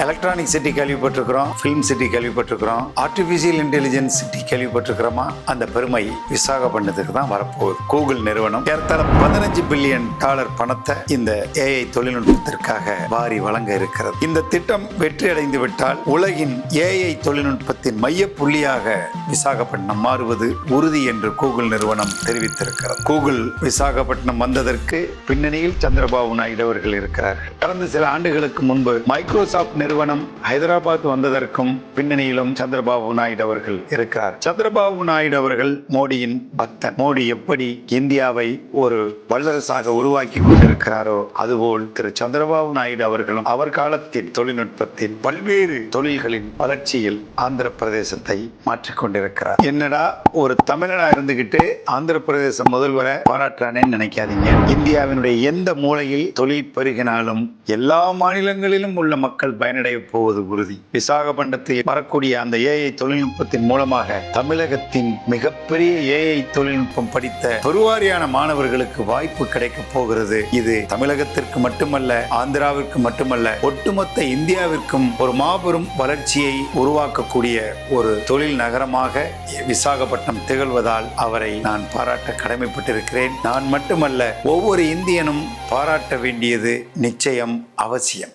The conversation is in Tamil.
எலக்ட்ரானிக் சிட்டி கேள்விப்பட்டிருக்கிறோம், ஃபிலிம் சிட்டி கேள்விப்பட்டிருக்கிறோம், ஆர்டிஃபிஷியல் இன்டெலிஜென்ஸ் சிட்டி கேள்விப்பட்டிருக்கிறோமா? அந்த பெருமை விசாகப்பட்டினத்துக்கு தான் வரப்போகுது. கூகுள் நிறுவனம் ஏறத்தாழ $15 பில்லியன் பணத்தை இந்த ஏஐ தொழில்நுட்பத்திற்காக வாரி வழங்க இருக்கிறது. இந்த திட்டம் வெற்றி அடைந்து விட்டால் உலகின் ஏஐ தொழில்நுட்பத்தின் மைய புள்ளியாக விசாகப்பட்டினம் மாறுவது உறுதி என்று கூகுள் நிறுவனம் தெரிவித்திருக்கிறது. கூகுள் விசாகப்பட்டினம் வந்ததற்கு பின்னணியில் சந்திரபாபு நாயுடு அவர்கள் இருக்கிறார். கடந்த சில ஆண்டுகளுக்கு முன்பு மைக்ரோசாப்ட் நிறுவனம் ஹைதராபாத் வந்ததற்கும் பின்னணியிலும் சந்திரபாபு நாயுடு அவர்கள் இருக்கிறார். சந்திரபாபு நாயுடு அவர்கள் மோடியின் பக்தன். மோடி எப்படி இந்தியாவை ஒரு வல்லரசாக உருவாக்கி கொண்டிருக்கிறாரோ அதுபோல் திரு சந்திரபாபு நாயுடு அவர்களும் அவர் காலத்தின் தொழில்நுட்பத்தின் பல்வேறு தொழில்களின் வளர்ச்சியில் ஆந்திர பிரதேசத்தை மாற்றிக் கொண்டிருக்கிறார். என்னடா ஒரு தமிழனா இருந்துகிட்டு ஆந்திர பிரதேச முதல்வரை பாராட்டுறானேன்னு நினைக்காதீங்க. இந்தியாவினுடைய எந்த மூலையில் தொழில் பெருகினாலும் எல்லா மாநிலங்களிலும் உள்ள மக்கள் பயனடைய போவது உறுதி. விசாகப்பட்டினத்தில் வரக்கூடிய அந்த ஏஐ தொழில்நுட்பத்தின் மூலமாக தமிழகத்தின் மிகப்பெரிய ஏஐ தொழில்நுட்பம் படித்த பெருவாரியான மாணவர்களுக்கு வாய்ப்பு கிடைக்க போகிறது. இது தமிழகத்திற்கு மட்டுமல்ல, ஆந்திராவிற்கு மட்டுமல்ல, ஒட்டுமொத்த இந்தியாவிற்கும் ஒரு மாபெரும் வளர்ச்சியை உருவாக்கக்கூடிய ஒரு தொழில் நகரமாக விசாகப்பட்டினம் திகழ்வதால் அவரை நான் பாராட்ட கடமைப்பட்டிருக்கிறேன். நான் மட்டுமல்ல, ஒவ்வொரு இந்தியனும் பாராட்ட வேண்டியது நிச்சயம் அவசியம்.